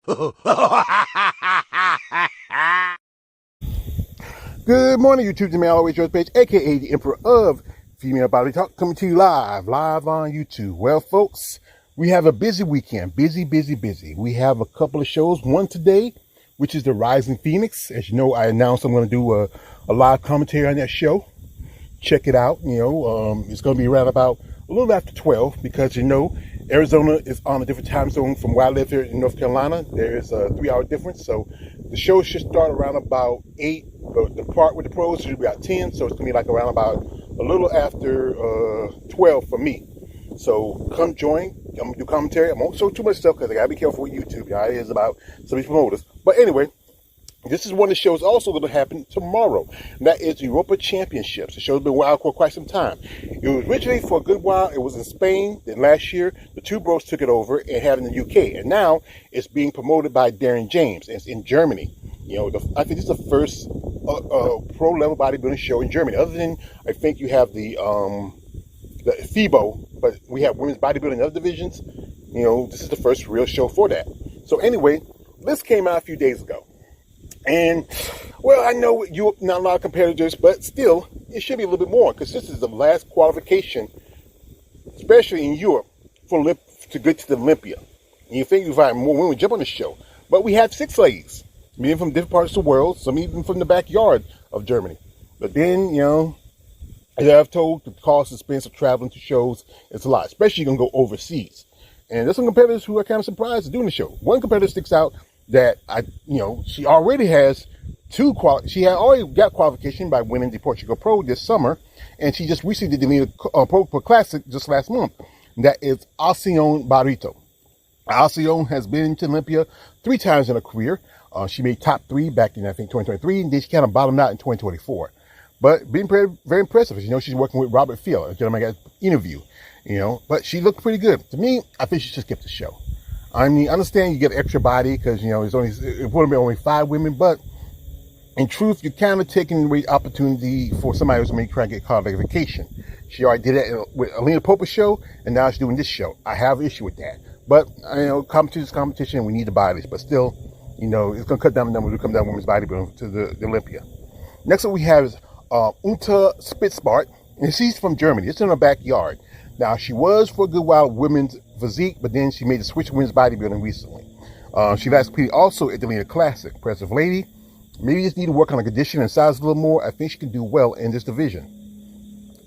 Good morning, YouTube. Jimmy Always Yours page, aka the Emperor of Female Body Talk, coming to you live on YouTube. Well, folks, we have a busy weekend. Busy. We have a couple of shows. One today, which is the Rising Phoenix. As you know, I announced I'm going to do a live commentary on that show. Check it out. It's going to be around about a little after 12 because, Arizona is on a different time zone from where I live here in North Carolina. There is a 3-hour difference. So the show should start around about 8, but the part with the pros should be about 10. So it's going to be like around about a little after 12 for me. So come join. I'm going to do commentary. I won't show too much stuff because I got to be careful with YouTube. It is about some of these promoters. But anyway, this is one of the shows also going to happen tomorrow. And that is Europa Championships. The show's been wild for quite some time. It was originally for a good while. It was in Spain. Then last year, the two bros took it over and had it in the UK. And now it's being promoted by Darren James. And it's in Germany. I think this is the first pro-level bodybuilding show in Germany. Other than, I think you have the FIBO, but we have women's bodybuilding in other divisions. This is the first real show for that. So anyway, this came out a few days ago. And, well, I know you're not a lot of competitors, but still, it should be a little bit more because this is the last qualification, especially in Europe, to get to the Olympia. And you think you find more women jump on the show. But we have 6 ladies, many from different parts of the world, some even from the backyard of Germany. But then, as I've told, the cost and expense of traveling to shows is a lot, especially you're going to go overseas. And there's some competitors who are kind of surprised at doing the show. One competitor sticks out that she already has she had already got qualification by winning the Portugal Pro this summer, and she just recently did the Pro Classic just last month. That is Alcione Barreto. Alcione has been to Olympia 3 times in her career. She made top 3 back in, I think, 2023, and then she kind of bottomed out in 2024. But being very, very impressive. She's working with Robert Field, a gentleman I got an interview, but she looked pretty good. To me, I think she should skip the show. I mean, I understand you get extra body because, it would have been only 5 women, but in truth, you're kind of taking away opportunity for somebody who's maybe trying to get qualification. She already did that with Alina Popa's show, and now she's doing this show. I have an issue with that. But, competition is competition, we need the bodies, but still, it's going to cut down the numbers to come down women's bodybuilding to the Olympia. Next up we have is Unta Spitzbart, and she's from Germany. It's in her backyard. Now, she was for a good while women's physique, but then she made the switch to women's bodybuilding recently. She last competed also at the Lena Classic. Impressive lady. Maybe just need to work on her condition and size a little more. I think she can do well in this division.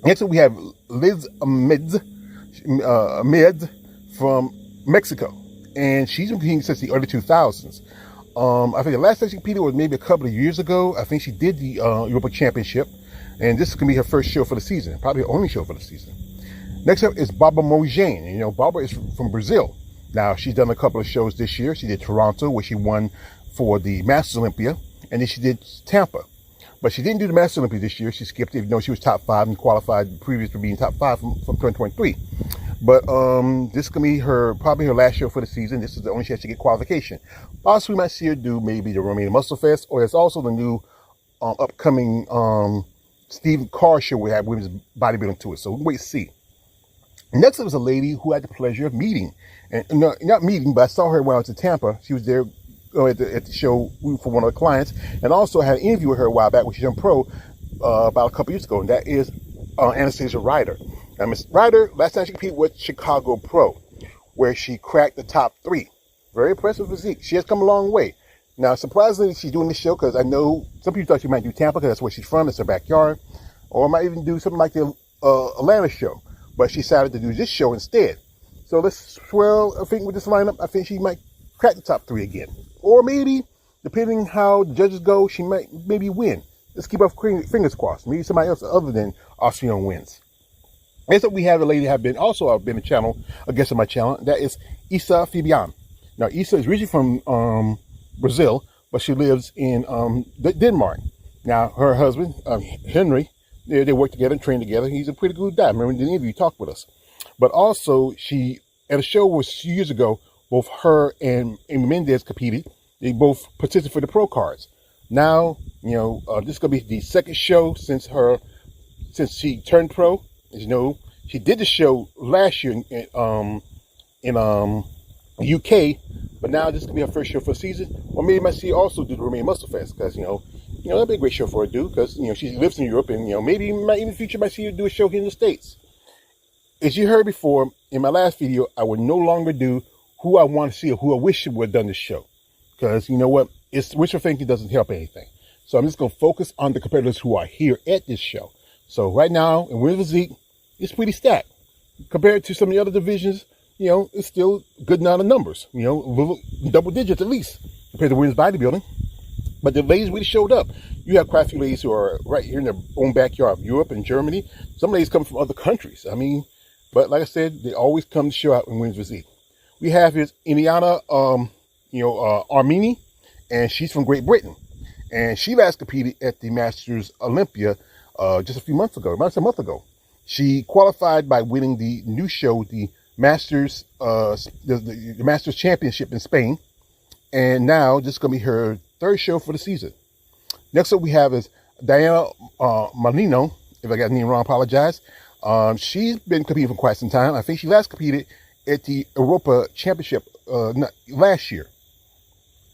Next up, we have Liz Ahmed from Mexico. And she's been competing since the early 2000s. I think the last time she competed was maybe a couple of years ago. I think she did the Europa Championship. And this is going to be her first show for the season. Probably her only show for the season. Next up is Barbara Mojane. Barbara is from Brazil. Now, she's done a couple of shows this year. She did Toronto, where she won for the Masters Olympia, and then she did Tampa. But she didn't do the Masters Olympia this year. She skipped it, even though she was top 5 and qualified previous to being top 5 from 2023. But this is going to be probably her last show for the season. This is the only chance to get qualification. Possibly we might see her do maybe the Romania Muscle Fest, or there's also the new upcoming Steve Carr show we have women's bodybuilding to it. So we'll wait to see. Next up was a lady who I had the pleasure of meeting. And not meeting, but I saw her when I was in Tampa. She was there at the show for one of the clients. And also had an interview with her a while back when she was on pro about a couple years ago. And that is Anastasia Ryder. Now, Miss Ryder, last time she competed with Chicago Pro, where she cracked the top 3. Very impressive physique. She has come a long way. Now, surprisingly, she's doing this show because I know some people thought she might do Tampa because that's where she's from. It's her backyard. Or might even do something like the Atlanta show. But she decided to do this show instead. So let's swirl a thing with this lineup. I think she might crack the top 3 again. Or maybe, depending how the judges go, she might maybe win. Let's keep our fingers crossed. Maybe somebody else other than Alcione wins. Next up, we have a lady who I've been a guest on my channel. That is Isa Fabian. Now, Isa is originally from Brazil, but she lives in Denmark. Now, her husband, Henry, they work together and train together. He's a pretty good guy. Remember in the interview, he talked with us. But also, she, at a show a few years ago, both her and Amy Mendez competed. They both participated for the pro cards. Now, this is going to be the second show since she turned pro. As you know, she did the show last year in UK, but now this could be her first show for the season. Or maybe might see her also do the Romanian Muscle Fest, because that'd be a great show for her to do, because she lives in Europe, and maybe in the future might see her do a show here in the States. As you heard before in my last video, I would no longer do who I want to see or who I wish would have done this show, because you know what, it's wishful thinking doesn't help anything. So I'm just going to focus on the competitors who are here at this show. So right now in women's physique, it's pretty stacked compared to some of the other divisions. It's still a good amount of numbers, double digits at least compared to women's bodybuilding. But the ladies really showed up. You have quite a few ladies who are right here in their own backyard of Europe and Germany. Some ladies come from other countries. But like I said, they always come to show out in women's physique. We have here Iliana, Armini, and she's from Great Britain. And she last competed at the Masters Olympia just a few months ago, about a month ago. She qualified by winning the new show, the Masters, the Masters Championship in Spain. And now this is going to be her third show for the season. Next up we have is Diana Molino. If I got the name wrong, I apologize. She's been competing for quite some time. I think she last competed at the Europa Championship last year.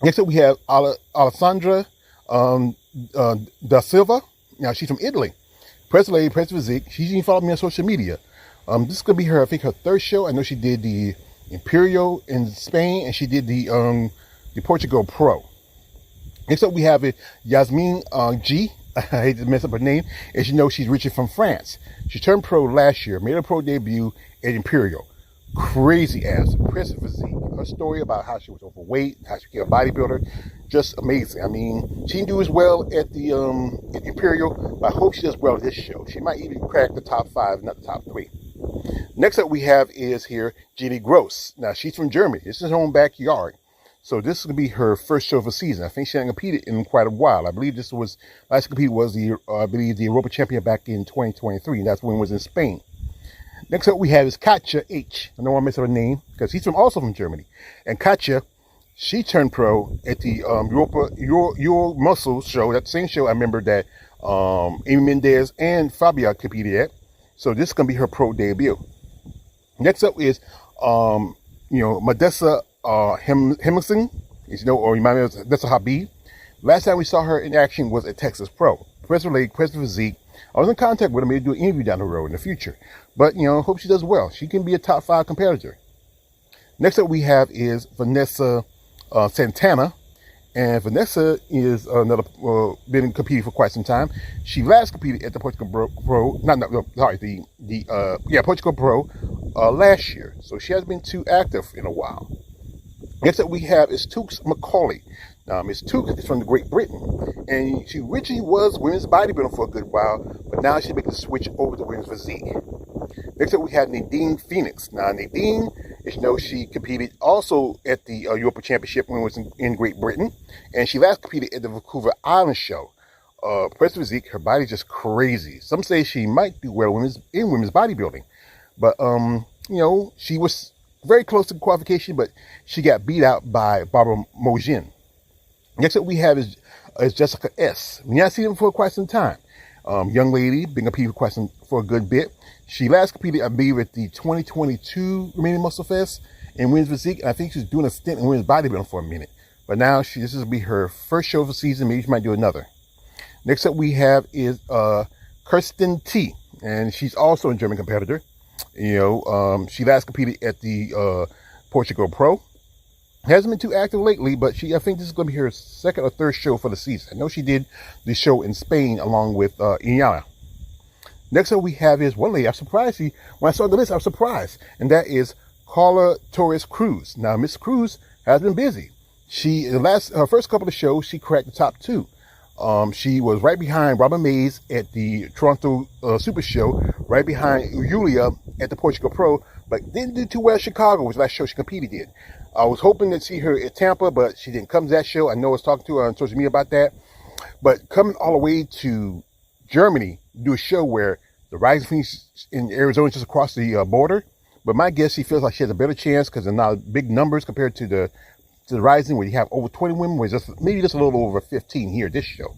Next up we have Alessandra da Silva. Now she's from Italy. Press Lady, Press Physique. She's even followed me on social media. This is gonna be her third show. I know she did the Imperial in Spain, and she did the Portugal Pro. Next up we have Yasmin G. I hate to mess up her name. As you know, she's originally from France. She turned pro last year, made her pro debut at Imperial. Crazy ass, impressive physique. Her story about how she was overweight, how she became a bodybuilder, just amazing. She didn't do as well at the Imperial, but I hope she does well at this show. She might even crack the top 5, not the top 3. Next up we have is here Jenny Gross. Now she's from Germany. This is her own backyard. So this is going to be her first show of the season. I think she hasn't competed in quite a while. I believe last compete was the Europa Champion back in 2023. That's when it was in Spain. Next up we have is Katja H. I don't want to mess up her name because he's also from Germany. And Katja, she turned pro at the Euro Muscle show. That same show I remember that Amy Mendez and Fabia competed at. So this is going to be her pro debut. Next up is Modessa Hemmingson, or you might know that's a Habib. Last time we saw her in action was at Texas Pro. President Physique. I was in contact with her, maybe do an interview down the road in the future. But, hope she does well. She can be a top 5 competitor. Next up we have is Vanessa Santana. And Vanessa is another, been competing for quite some time. She last competed at the Portugal Pro, Portugal Pro last year. So she hasn't been too active in a while. Next up we have is Tooks Macaulay. Now, Miss Tooks is from Great Britain, and she originally was women's bodybuilding for a good while, but now she's making the switch over to women's physique. Next up we have Nadine Phoenix. Now, Nadine, as you know, she competed also at the Europa Championship when it was in Great Britain, and she last competed at the Vancouver Island show. Press Physique, her body's just crazy. Some say she might do well in women's bodybuilding, but she was very close to qualification, but she got beat out by Barbara Mogin. Next up we have is Jessica S. We haven't seen her for quite some time. Young lady, been competing for a good bit. She last competed, I believe, at the 2022 Romanian Muscle Fest in women's physique, and I think she's doing a stint in women's bodybuilding for a minute. But now this will be her first show of the season. Maybe she might do another. Next up we have is Kirsten T, and she's also a German competitor. She last competed at the Portugal Pro. Hasn't been too active lately, but I think this is going to be her second or third show for the season. I know she did the show in Spain along with Inyana. Next up we have is one lady. I'm surprised. When I saw the list, I was surprised. And that is Carla Torres Cruz. Now, Miss Cruz has been busy. Her first couple of shows, she cracked the top 2. She was right behind Robin Mays at the Toronto Super Show, right behind Julia at the Portugal Pro, but didn't do too well in Chicago, which was the last show she competed in. I was hoping to see her at Tampa, but she didn't come to that show. I know I was talking to her on social media about that. But coming all the way to Germany to do a show where the Rising Phoenix in Arizona is just across the border. But my guess, she feels like she has a better chance because they're not big numbers compared to the Rising, where you have over 20 women, where maybe just a little over 15 here, this show.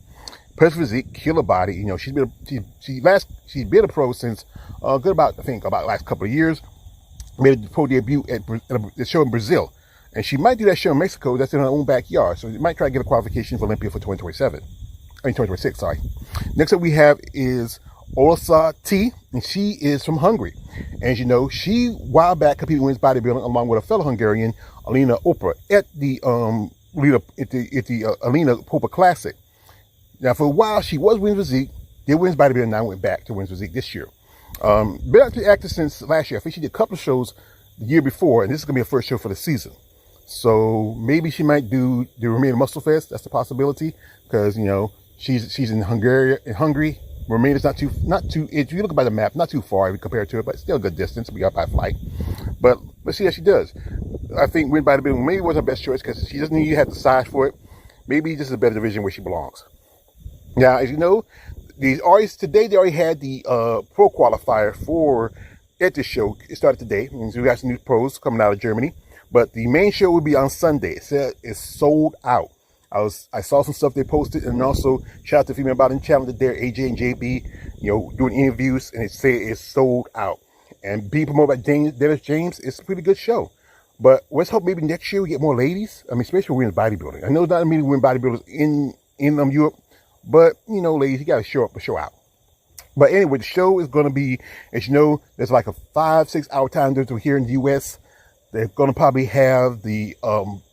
Press Physique, killer body. She's been a pro since about the last couple of years. Made a pro debut at the show in Brazil. And she might do that show in Mexico. That's in her own backyard. So she might try to get a qualification for Olympia for 2026, sorry. Next up we have is Olsa T, and she is from Hungary. And you know, she a while back competed in women's bodybuilding along with a fellow Hungarian, Alina Opa, at the Alina Popa Classic. Now for a while she was women's physique, did women's bodybuilding, now went back to women's physique this year. Been actually active since last year. I think she did a couple of shows the year before, and this is gonna be her first show for the season. So maybe she might do the Romania Muscle Fest. That's the possibility, because you know she's in Hungary. Romania is not too. If you look by the map, not too far compared to it, but still a good distance. We got by flight, but let's see how she does. I think win by the building maybe was her best choice because she doesn't need to have the size for it. Maybe this is a better division where she belongs. Now, as you know, today they already had the pro qualifier for at this show. It started today, and so we got some new pros coming out of Germany. But the main show will be on Sunday. It said it's sold out. I saw some stuff they posted, and also shout out to Female Bodybuilding Challenge there, AJ and JB, you know, doing interviews, and it said it's sold out. And being promoted by Dennis James, it's a pretty good show. But let's hope maybe next year we get more ladies. I mean, especially women's bodybuilding. I know it's not many women bodybuilders in Europe, but you know, ladies, you got to show up or show out. But anyway, the show is going to be, as you know, there's like a 5-6 hour time difference here in the U.S. They're going to probably have the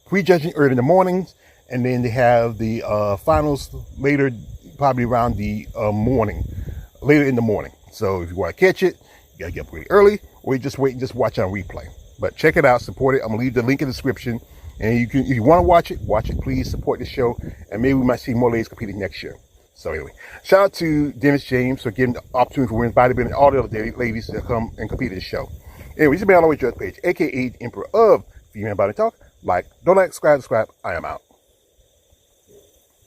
prejudging early in the mornings, and then they have the finals later, probably around the later in the morning. So if you want to catch it, you got to get up really early, or you just wait and just watch on replay. But check it out, support it. I'm going to leave the link in the description. And if you want to watch it, please support the show. And maybe we might see more ladies competing next year. So anyway, shout out to Dennis James for giving the opportunity for women's bodybuilding and all the other ladies to come and compete in the show. Anyway, this has been on the way judge page, aka the Emperor of Female Body Talk. Don't like, subscribe. I am out.